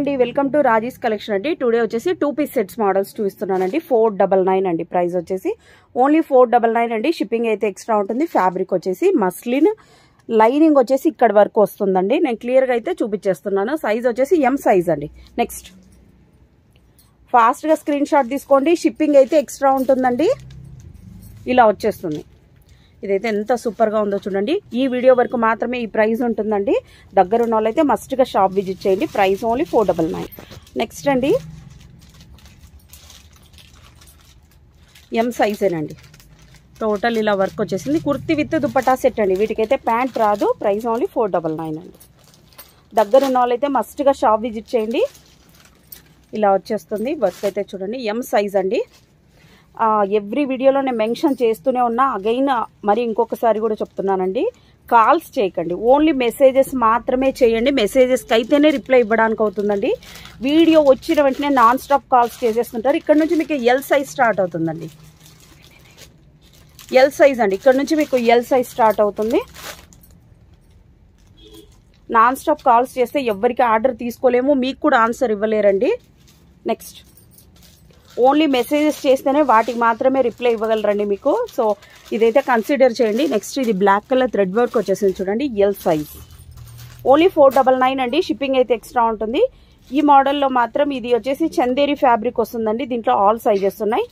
అండి welcome to Raji's collection అండి. Today వచ్చేసి 2 పీస్ సెట్స్ మోడల్స్ చూపిస్తున్నానండి. 499 అండి ప్రైస్ వచ్చేసి. ఓన్లీ 499 అండి. షిప్పింగ్ అయితే ఎక్స్ట్రా ఉంటుంది. ఫ్యాబ్రిక్ వచ్చేసి మస్లిన్, లైనింగ్ వచ్చేసి ఇక్కడ వరకు వస్తుందండి. నేను క్లియర్గా అయితే చూపించేస్తున్నాను. సైజ్ వచ్చేసి ఎం సైజ్ అండి. నెక్స్ట్ ఫాస్ట్గా స్క్రీన్ షాట్ తీసుకోండి. షిప్పింగ్ అయితే ఎక్స్ట్రా ఉంటుందండి. ఇలా వచ్చేస్తుంది. ఇదైతే ఎంత సూపర్గా ఉందో చూడండి. ఈ వీడియో వరకు మాత్రమే ఈ ప్రైస్ ఉంటుందండి. దగ్గర ఉన్న వాళ్ళైతే మస్ట్గా షాప్ విజిట్ చేయండి. Price only 499. నెక్స్ట్ అండి ఎం సైజేనండి. టోటల్ ఇలా వర్క్ వచ్చేసింది. కుర్తి విత్ దుపట్టా సెట్ అండి. వీటికైతే ప్యాంట్ రాదు. ప్రైస్ ఓన్లీ 499 అండి. దగ్గర ఉన్న వాళ్ళైతే మస్ట్గా షాప్ విజిట్ చేయండి. ఇలా వచ్చేస్తుంది. వర్క్ అయితే చూడండి. ఎం సైజ్ అండి. ఎవ్రీ వీడియోలో నేను మెన్షన్ చేస్తూనే ఉన్నా. అగైన్ మరి ఇంకొకసారి కూడా చెప్తున్నానండి, కాల్స్ చేయకండి. ఓన్లీ మెసేజెస్ మాత్రమే చేయండి. మెసేజెస్కి అయితేనే రిప్లై ఇవ్వడానికి అవుతుందండి. వీడియో వచ్చిన వెంటనే నాన్ స్టాప్ కాల్స్ చేసేస్తుంటారు. ఇక్కడ నుంచి మీకు ఎల్ సైజ్ స్టార్ట్ అవుతుందండి. ఎల్ సైజ్ అండి. ఇక్కడ నుంచి మీకు ఎల్ సైజ్ స్టార్ట్ అవుతుంది. నాన్ స్టాప్ కాల్స్ చేస్తే ఎవరికి ఆర్డర్ తీసుకోలేము, మీకు కూడా ఆన్సర్ ఇవ్వలేరండి. నెక్స్ట్ ఓన్లీ మెసేజెస్ చేస్తేనే వాటికి మాత్రమే రిప్లై ఇవ్వగలరండి మీకు. సో ఇదైతే కన్సిడర్ చేయండి. నెక్స్ట్ ఇది బ్లాక్ కలర్ థ్రెడ్ వర్క్ వచ్చేసింది చూడండి. ఎల్ సైజ్ ఓన్లీ 499 అండి. షిప్పింగ్ అయితే ఎక్స్ట్రా ఉంటుంది. ఈ మోడల్లో మాత్రం ఇది వచ్చేసి చందేరి ఫ్యాబ్రిక్ వస్తుందండి. దీంట్లో ఆల్ సైజెస్ ఉన్నాయి.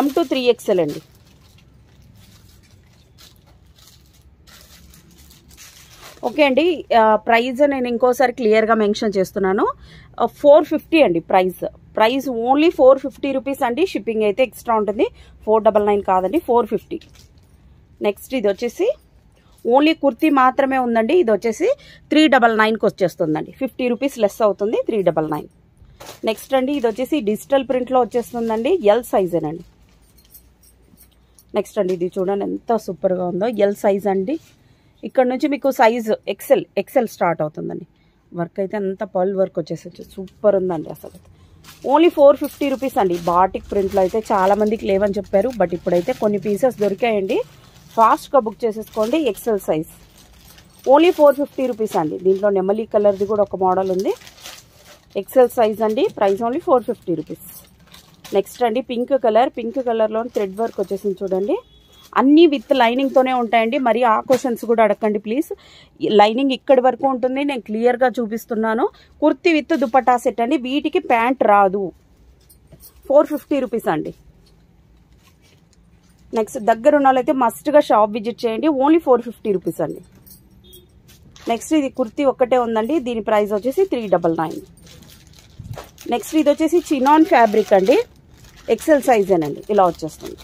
M to 3XL అండి. ఓకే అండి. ప్రైస్ నేను ఇంకోసారి క్లియర్గా మెన్షన్ చేస్తున్నాను. 450 అండి ప్రైస్ ఓన్లీ 450 రూపీస్ అండి. షిప్పింగ్ అయితే ఎక్స్ట్రా ఉంటుంది. 499 కాదండి, 450. నెక్స్ట్ ఇది వచ్చేసి ఓన్లీ కుర్తీ మాత్రమే ఉందండి. ఇది వచ్చేసి 399కి వచ్చేస్తుందండి. 50 రూపీస్ లెస్ అవుతుంది. 399. నెక్స్ట్ అండి ఇది వచ్చేసి డిజిటల్ ప్రింట్లో వచ్చేస్తుందండి. ఎల్ సైజేనండి. నెక్స్ట్ అండి ఇది చూడండి ఎంత సూపర్గా ఉందో. ఎల్ సైజ్ అండి. ఇక్కడ నుంచి మీకు సైజ్ ఎక్సెల్ స్టార్ట్ అవుతుందండి. వర్క్ అయితే అంత పర్ల్ వర్క్ వచ్చేసి సూపర్ ఉందండి. అసలు ఓన్లీ 450 రూపీస్ అండి. బాటిక్ ప్రింట్లో అయితే చాలా మందికి లేవని చెప్పారు, బట్ ఇప్పుడైతే కొన్ని పీసెస్ దొరికాయండి. ఫాస్ట్గా బుక్ చేసేసుకోండి. ఎక్సెల్ సైజ్ ఓన్లీ 450 రూపీస్ అండి. దీంట్లో నెమలి కలర్ది కూడా ఒక మోడల్ ఉంది. ఎక్సెల్ సైజ్ అండి. Price only 450 rupees. నెక్స్ట్ అండి పింక్ కలర్లో థ్రెడ్ వర్క్ వచ్చేసింది చూడండి. అన్నీ విత్ లైనింగ్తోనే ఉంటాయండి. మరి ఆ క్వశ్చన్స్ కూడా అడగండి ప్లీజ్. లైనింగ్ ఇక్కడి వరకు ఉంటుంది. నేను క్లియర్గా చూపిస్తున్నాను. కుర్తి విత్ దుపట్టా సెట్ అండి. వీటికి ప్యాంట్ రాదు. 450 రూపీస్ అండి. నెక్స్ట్ దగ్గర ఉన్న వాళ్ళైతే మస్ట్గా షాప్ విజిట్ చేయండి. ఓన్లీ 450 రూపీస్ అండి. నెక్స్ట్ ఇది కుర్తి ఒక్కటే ఉందండి. దీని ప్రైస్ వచ్చేసి 399. నెక్స్ట్ ఇది వచ్చేసి చినాన్ ఫ్యాబ్రిక్ అండి. ఎక్సెల్ సైజేనండి. ఇలా వచ్చేస్తుంది.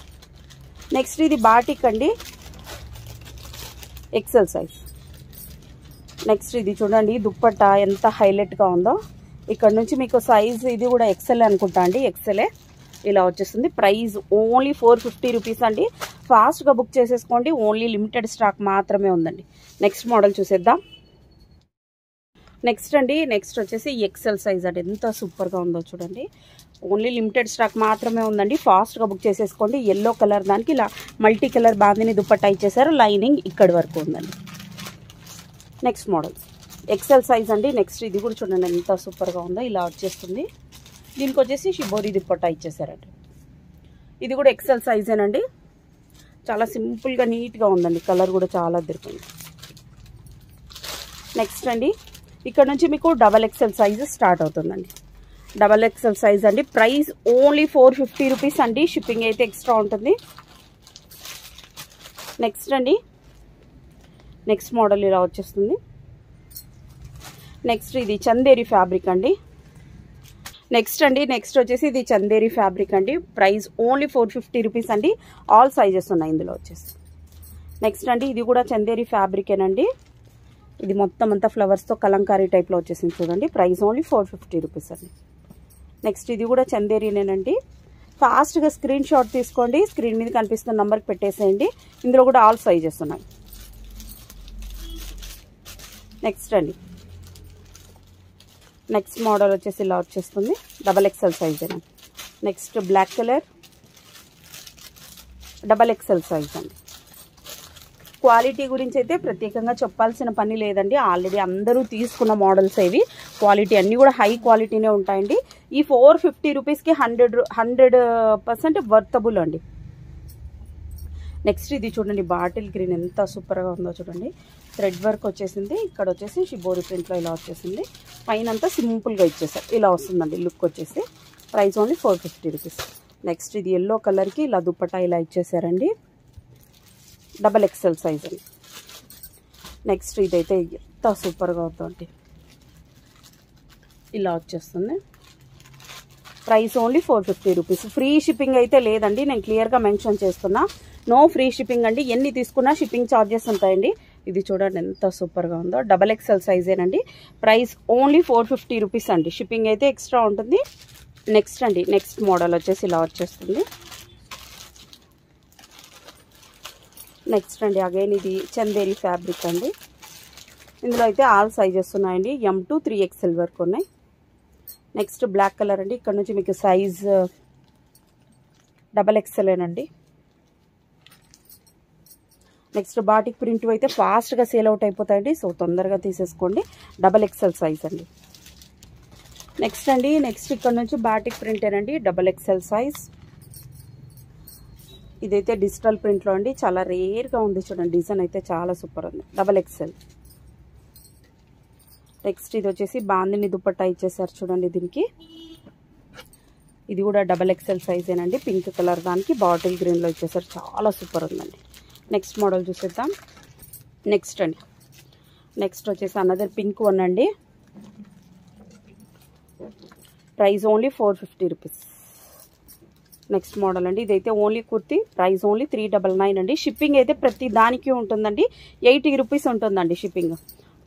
నెక్స్ట్ ఇది బాటిక్ అండి. XL size. నెక్స్ట్ ఇది చూడండి దుప్పట్టా ఎంత హైలైట్గా ఉందో. ఇక్కడ నుంచి మీకు సైజ్ ఇది కూడా ఎక్సెల్ అనుకుంటా అండి. ఎక్సెలే. ఇలా వచ్చేస్తుంది. ప్రైస్ ఓన్లీ 450 రూపీస్ అండి. ఫాస్ట్గా బుక్ చేసేసుకోండి. ఓన్లీ లిమిటెడ్ స్టాక్ మాత్రమే ఉందండి. నెక్స్ట్ మోడల్ చూసేద్దాం. నెక్స్ట్ అండి నెక్స్ట్ వచ్చేసి ఎక్సెల్ సైజ్ అండి. ఎంత సూపర్గా ఉందో చూడండి. ఓన్లీ లిమిటెడ్ స్టాక్ మాత్రమే ఉందండి. ఫాస్ట్గా బుక్ చేసేసుకోండి. ఎల్లో కలర్ దానికి ఇలా మల్టీ కలర్ బాందిని దుపట్టా ఇచ్చేసారు. లైనింగ్ ఇక్కడి వరకు ఉందండి. నెక్స్ట్ మోడల్ ఎక్సెల్ సైజ్ అండి. నెక్స్ట్ ఇది కూడా చూడండి ఎంత సూపర్గా ఉందో. ఇలా వచ్చేస్తుంది. దీనికి వచ్చేసి షిబోరి దుపట్టా ఇచ్చేసారండి. ఇది కూడా ఎక్సెల్ సైజేనండి. చాలా సింపుల్గా నీట్గా ఉందండి. కలర్ కూడా చాలా దొరికింది. నెక్స్ట్ అండి ఇక్కడ నుంచి మీకు XXL సైజ్ స్టార్ట్ అవుతుందండి. XXL సైజ్ అండి. ప్రైస్ ఓన్లీ 450 రూపీస్ అండి. షిప్పింగ్ అయితే ఎక్స్ట్రా ఉంటుంది. నెక్స్ట్ అండి నెక్స్ట్ మోడల్ ఇలా వచ్చేస్తుంది. నెక్స్ట్ ఇది చందేరి ఫ్యాబ్రిక్ అండి. నెక్స్ట్ వచ్చేసి ఇది చందేరి ఫ్యాబ్రిక్ అండి. ప్రైస్ ఓన్లీ 450 రూపీస్ అండి. ఆల్ సైజెస్ ఉన్నాయి ఇందులో వచ్చేసి. నెక్స్ట్ అండి ఇది కూడా చందేరి ఫ్యాబ్రికేనండి. ఇది మొత్తం అంతా ఫ్లవర్స్తో కలంకారీ టైప్లో వచ్చేసింది చూడండి. ప్రైస్ ఓన్లీ 450 రూపీస్ అండి. నెక్స్ట్ ఇది కూడా చందేరీనేనండి. ఫాస్ట్గా స్క్రీన్ షాట్ తీసుకోండి. స్క్రీన్ మీద కనిపిస్తున్న నెంబర్కి పెట్టేసేయండి. ఇందులో కూడా ఆల్ సైజెస్ ఉన్నాయి. నెక్స్ట్ అండి నెక్స్ట్ మోడల్ వచ్చేసి ఇలా వచ్చేస్తుంది. XXL సైజేనండి. Next black colour XXL size అండి. క్వాలిటీ గురించి అయితే ప్రత్యేకంగా చెప్పాల్సిన పని లేదండి. ఆల్రెడీ అందరూ తీసుకున్న మోడల్స్ ఇవి. క్వాలిటీ అన్నీ కూడా హై క్వాలిటీనే ఉంటాయండి. ఈ 450 రూపీస్కి 100% వర్తబుల్ అండి. నెక్స్ట్ ఇది చూడండి, బాటిల్ గ్రీన్ ఎంత సూపర్గా ఉందో చూడండి. థ్రెడ్ వర్క్ వచ్చేసింది, ఇక్కడ వచ్చేసి షిబోరి ప్రింట్లో ఇలా వచ్చేసింది. పైన అంతా సింపుల్గా ఇచ్చేసారు, ఇలా వస్తుందండి లుక్ వచ్చేసి. Price only 450 rupees. నెక్స్ట్ ఇది ఎల్లో కలర్కి ఇలా దుప్పటా ఇలా ఇచ్చేసారండి, XXL సైజ్ అండి. నెక్స్ట్ ఇదైతే ఎంత సూపర్గా అవుతుంది, ఇలా వచ్చేస్తుంది. Price only 450 rupees. Free shipping అయితే లేదండి, నేను క్లియర్గా మెన్షన్ చేస్తున్నా. నో ఫ్రీ షిప్పింగ్ అండి, ఎన్ని తీసుకున్నా షిప్పింగ్ ఛార్జెస్ ఉంటాయండి. ఇది చూడండి ఎంత సూపర్గా ఉందో, XXL సైజేనండి. ప్రైస్ ఓన్లీ 450 రూపీస్ అండి. షిప్పింగ్ అయితే ఎక్స్ట్రా ఉంటుంది. నెక్స్ట్ అండి, నెక్స్ట్ మోడల్ వచ్చేసి ఇలా వచ్చేస్తుంది. నెక్స్ట్ అండి, అగైన్ ఇది చందేరి ఫ్యాబ్రిక్ అండి. ఇందులో అయితే ఆల్ సైజెస్ ఉన్నాయండి, M to 3XL వరకు ఉన్నాయి. నెక్స్ట్ బ్లాక్ కలర్ అండి, ఇక్కడ నుంచి మీకు సైజ్ XXL ఏనండి. నెక్స్ట్ బాటిక్ ప్రింట్ అయితే ఫాస్ట్గా సేల్ అవుట్ అయిపోతాయండి, సో తొందరగా తీసేసుకోండి. XXL సైజ్ అండి. నెక్స్ట్ అండి, నెక్స్ట్ ఇక్కడ నుంచి బాటిక్ ప్రింటేనండి, XXL సైజ్. ఇదైతే డిజిటల్ ప్రింట్లో అండి, చాలా రేర్గా ఉంది చూడండి, డిజైన్ అయితే చాలా సూపర్ ఉంది. XXL. నెక్స్ట్ ఇది వచ్చేసి బాందిని దుపట్టా ఇచ్చేసారు చూడండి దీనికి. ఇది కూడా XXL సైజేనండి, పింక్ కలర్ దానికి బాటిల్ గ్రీన్లో ఇచ్చేసారు, చాలా సూపర్ ఉందండి. నెక్స్ట్ మోడల్ చూసేద్దాం. నెక్స్ట్ అండి, నెక్స్ట్ వచ్చేసి అనదర్ పింక్ వన్ అండి. Price only 450 rupees. Next model అండి, ఇదైతే ఓన్లీ కుర్తీ. ప్రైస్ ఓన్లీ 399 అండి. షిప్పింగ్ అయితే ప్రతి దానికి ఉంటుందండి, 80 రూపీస్ ఉంటుందండి షిప్పింగ్.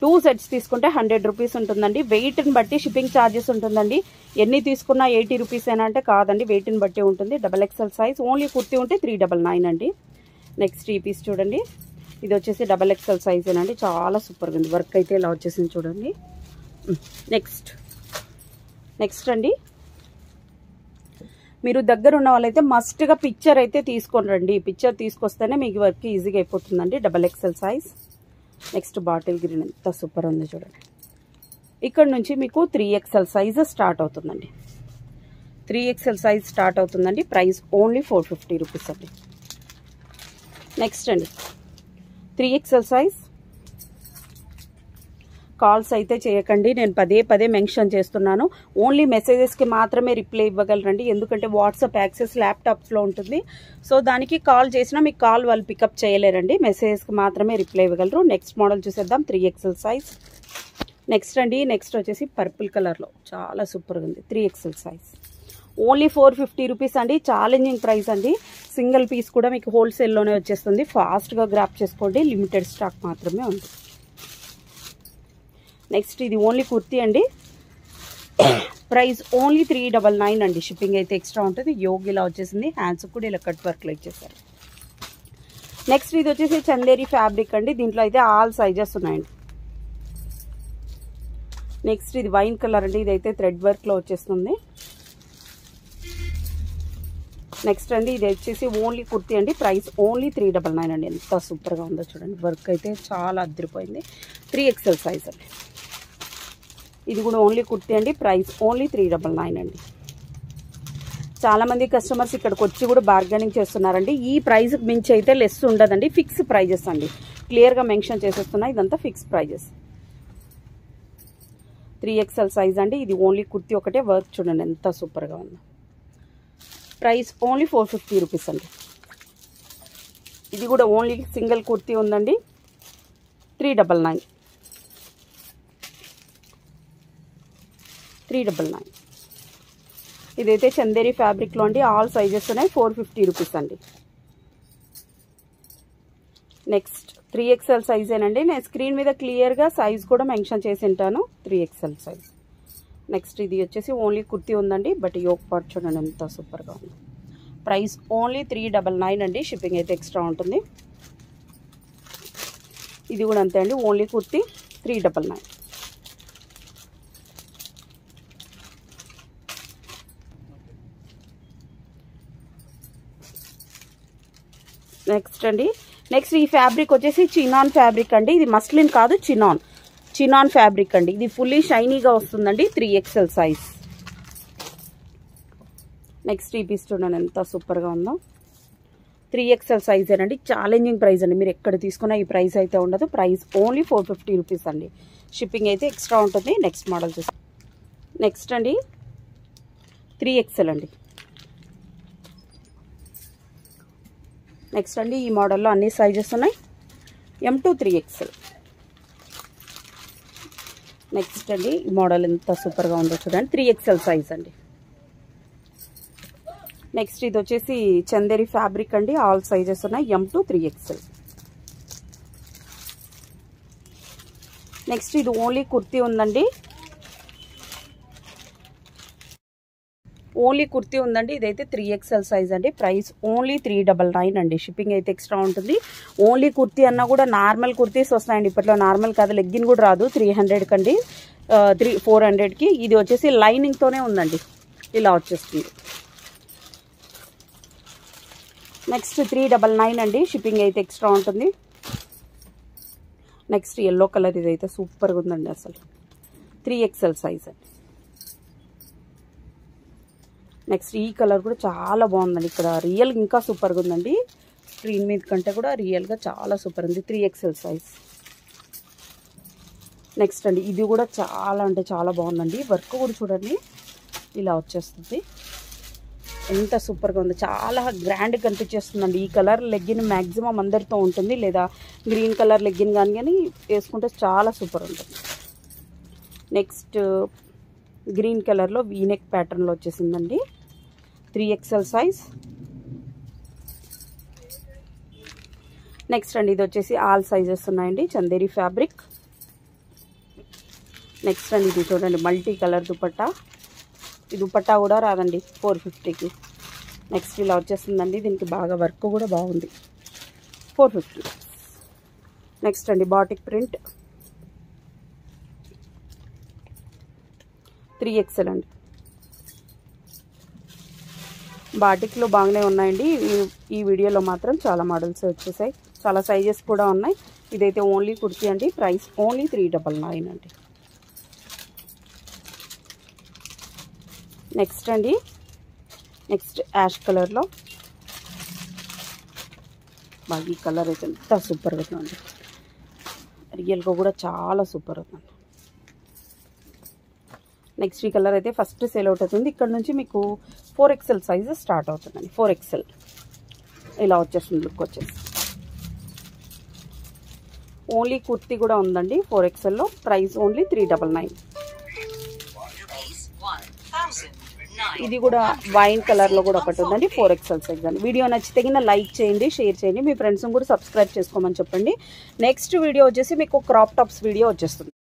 2 సెట్స్ తీసుకుంటే 100 రూపీస్ ఉంటుందండి. వెయిట్ని బట్టి షిప్పింగ్ ఛార్జెస్ ఉంటుందండి. ఎన్ని తీసుకున్నా 80 రూపీస్ అయినా అంటే కాదండి, వెయిట్ని బట్టి ఉంటుంది. XXL size. ఓన్లీ కుర్తీ ఉంటే 399 అండి. నెక్స్ట్ ఈ పీస్ చూడండి, ఇది వచ్చేసి XXL సైజేనండి, చాలా సూపర్గా ఉంది. వర్క్ అయితే ఇలా వచ్చేసింది చూడండి. నెక్స్ట్ అండి, మీరు దగ్గర ఉన్న వాళ్ళైతే మస్ట్గా పిక్చర్ అయితే తీసుకొని రండి. పిక్చర్ తీసుకొస్తేనే మీకు వర్క్ ఈజీగా అయిపోతుందండి. XXL size. Next bottle green ఎంత సూపర్ ఉంది చూడండి. ఇక్కడ నుంచి మీకు 3XL సైజ్ స్టార్ట్ అవుతుందండి. 3XL సైజ్ స్టార్ట్ అవుతుందండి. ప్రైస్ ఓన్లీ 450 రూపీస్ అండి. నెక్స్ట్ అండి, 3XL సైజ్. కాల్స్ అయితే చేయకండి, నేను పదే మెన్షన్ చేస్తున్నాను. ఓన్లీ మెసేజెస్కి మాత్రమే రిప్లై ఇవ్వగలరండి, ఎందుకంటే వాట్సాప్ యాక్సెస్ ల్యాప్టాప్స్లో ఉంటుంది. సో దానికి కాల్ చేసినా మీకు కాల్ వాళ్ళు పికప్ చేయలేరండి, మెసేజెస్కి మాత్రమే రిప్లై ఇవ్వగలరు. నెక్స్ట్ మోడల్ చూసేద్దాం, 3XL సైజ్. నెక్స్ట్ అండి, నెక్స్ట్ వచ్చేసి పర్పుల్ కలర్లో చాలా సూపర్గా ఉంది, 3XL సైజ్. ఓన్లీ 450 రూపీస్ అండి. ఛాలెంజింగ్ ప్రైస్ అండి. సింగిల్ పీస్ కూడా మీకు హోల్సేల్లోనే వచ్చేస్తుంది. ఫాస్ట్గా గ్రాప్ చేసుకోండి, లిమిటెడ్ స్టాక్ మాత్రమే ఉంది. నెక్స్ట్ ఇది ఓన్లీ కుర్తీ అండి. ప్రైస్ ఓన్లీ 399 అండి. షిప్పింగ్ అయితే ఎక్స్ట్రా ఉంటుంది. యోగ్ ఇలా వచ్చేసింది, హ్యాండ్స్ కూడా ఇలా కట్ వర్క్లో ఇచ్చేసారు. నెక్స్ట్ ఇది వచ్చేసి చందేరి ఫ్యాబ్రిక్ అండి, దీంట్లో అయితే ఆల్ సైజెస్ ఉన్నాయండి. నెక్స్ట్ ఇది వైన్ కలర్ అండి, ఇదైతే థ్రెడ్ వర్క్లో వచ్చేస్తుంది. నెక్స్ట్ అండి, ఇది వచ్చేసి ఓన్లీ కుర్తీ అండి. ప్రైస్ ఓన్లీ 399 అండి. ఎంత సూపర్గా ఉందో చూడండి, వర్క్ అయితే చాలా అదిరిపోయింది. 3XL సైజ్ అండి. ఇది కూడా ఓన్లీ కుర్తీ అండి. ప్రైస్ ఓన్లీ 399 అండి. చాలామంది కస్టమర్స్ ఇక్కడికి వచ్చి కూడా బార్గెనింగ్ చేస్తున్నారండి. ఈ ప్రైస్ మించి అయితే లెస్ ఉండదండి, ఫిక్స్ ప్రైజెస్ అండి. క్లియర్గా మెన్షన్ చేసేస్తున్నా, ఇదంతా ఫిక్స్ ప్రైజెస్. 3XL సైజ్ అండి. ఇది ఓన్లీ కుర్తీ ఒకటే, వర్క్ చూడండి ఎంత సూపర్గా ఉందో. ప్రైస్ ఓన్లీ 450 రూపీస్ అండి. ఇది కూడా ఓన్లీ సింగిల్ కుర్తీ ఉందండి, 399. ఇదైతే చందేరి ఫ్యాబ్రిక్లో అండి, ఆల్ సైజెస్ ఉన్నాయి, 450 రూపీస్ అండి. Next 3XL సైజేనండి. నేను స్క్రీన్ మీద క్లియర్గా సైజ్ కూడా మెన్షన్ చేసి ఉంటాను, 3XL సైజ్. నెక్స్ట్ ఇది వచ్చేసి ఓన్లీ కుర్తీ ఉందండి, బట్ యోక్ పార్ట్ చూడండి ఎంత సూపర్గా ఉంది. ప్రైస్ ఓన్లీ 399 అండి. షిప్పింగ్ అయితే ఎక్స్ట్రా ఉంటుంది. ఇది కూడా అంతే అండి, ఓన్లీ కుర్తీ 399. నెక్స్ట్ అండి, నెక్స్ట్ ఈ ఫ్యాబ్రిక్ వచ్చేసి చినాన్ ఫ్యాబ్రిక్ అండి. ఇది మస్లిన్ కాదు, చినాన్. చినాన్ ఫ్యాబ్రిక్ అండి. ఇది ఫుల్లీ షైనీగా వస్తుందండి. 3XL size. నెక్స్ట్ ఈ పీస్ చూడండి ఎంత సూపర్గా ఉందో. 3XL సైజ్ అండి. ఛాలెంజింగ్ ప్రైస్ అండి. మీరు ఎక్కడ తీసుకున్నా ఈ ప్రైస్ అయితే ఉండదు. ప్రైస్ ఓన్లీ 450 రూపీస్ అండి. షిప్పింగ్ అయితే ఎక్స్ట్రా ఉంటుంది. నెక్స్ట్ మోడల్ చూసి నెక్స్ట్ అండి 3XL అండి. నెక్స్ట్ అండి ఈ మోడల్లో అన్ని సైజెస్ ఉన్నాయి. M to 3XL. నెక్స్ట్ అండి ఈ మోడల్ ఎంత సూపర్గా ఉందో చూడండి. 3XL సైజ్ అండి. నెక్స్ట్ ఇది వచ్చేసి చందేరి ఫ్యాబ్రిక్ అండి. ఆల్ సైజెస్ ఉన్నాయి. M to 3XL. నెక్స్ట్ ఇది ఓన్లీ కుర్తీ ఉందండి. ఓన్లీ కుర్తీ ఉందండి. ఇదైతే 3XL సైజ్ అండి. ప్రైస్ ఓన్లీ 399 అండి. షిప్పింగ్ అయితే ఎక్స్ట్రా ఉంటుంది. ఓన్లీ కుర్తీ అన్నా కూడా నార్మల్ కుర్తీస్ వస్తాయండి. ఇప్పట్లో నార్మల్ కాదు, లెగ్గిన్ కూడా రాదు. 300 కండి, 400కి. ఇది వచ్చేసి లైనింగ్తోనే ఉందండి. ఇలా వచ్చేస్తుంది. నెక్స్ట్ 399 అండి. షిప్పింగ్ అయితే ఎక్స్ట్రా ఉంటుంది. నెక్స్ట్ ఎల్లో కలర్ ఇదైతే సూపర్గా ఉందండి. అసలు 3XL సైజ్ అండి. నెక్స్ట్ ఈ కలర్ కూడా చాలా బాగుందండి. ఇక్కడ రియల్ ఇంకా సూపర్గా ఉందండి. స్క్రీన్ మీద కంటే కూడా రియల్గా చాలా సూపర్ ఉంది. 3XL size. నెక్స్ట్ అండి ఇది కూడా చాలా అంటే చాలా బాగుందండి. వర్క్ కూడా చూడండి ఇలా వచ్చేస్తుంది. ఎంత సూపర్గా ఉంది. చాలా గ్రాండ్గా కనిపించేస్తుందండి. ఈ కలర్ లెగ్గిన్ మ్యాక్సిమం అందరితో ఉంటుంది, లేదా గ్రీన్ కలర్ లెగ్గిన్ కానీ వేసుకుంటే చాలా సూపర్ ఉంటుంది. నెక్స్ట్ గ్రీన్ కలర్లో వీనెక్ ప్యాటర్న్లో వచ్చేసిందండి. 3XL size. నెక్స్ట్ అండి ఇది వచ్చేసి ఆల్ సైజెస్ ఉన్నాయండి. చందేరి ఫ్యాబ్రిక్. నెక్స్ట్ అండి ఇది చూడండి మల్టీ కలర్ దుపట్టా. ఈ దుపట్టా కూడా రాదండి 450కి. నెక్స్ట్ ఇలా వచ్చేస్తుందండి. దీనికి బాగా వర్క్ కూడా బాగుంది. 450. నెక్స్ట్ అండి బాటిక్ ప్రింట్. 3XL అండి. బాటిక్లో బాగానే ఉన్నాయండి. ఈ వీడియోలో మాత్రం చాలా మోడల్స్ వచ్చేసాయి. చాలా సైజెస్ కూడా ఉన్నాయి. ఇదైతే ఓన్లీ కుర్తీ అండి. ప్రైస్ ఓన్లీ 399 అండి. నెక్స్ట్ అండి నెక్స్ట్ యాష్ కలర్లో బాగా ఈ కలర్ అయితే ఎంత సూపర్గా ఉందండి. రియల్గా కూడా చాలా సూపర్ ఉందండి. నెక్స్ట్ ఈ కలర్ అయితే ఫస్ట్ సేల్ అవుట్ అవుతుంది. ఇక్కడ నుంచి మీకు 4XL సైజ్ స్టార్ట్ అవుతుందండి. 4XL ఇలా వచ్చేస్తుంది. లుక్ వచ్చేసి ఓన్లీ కుర్తీ కూడా ఉందండి 4XLలో. Price only 399. ఇది కూడా వైన్ కలర్లో కూడా ఒకటి ఉందండి. 4XL సైజ్ అండి. వీడియో నచ్చితే కింద లైక్ చేయండి, షేర్ చేయండి, మీ ఫ్రెండ్స్ని కూడా సబ్స్క్రైబ్ చేసుకోమని చెప్పండి. నెక్స్ట్ వీడియో వచ్చేసి మీకు క్రాప్ టాప్స్ వీడియో వచ్చేస్తుంది.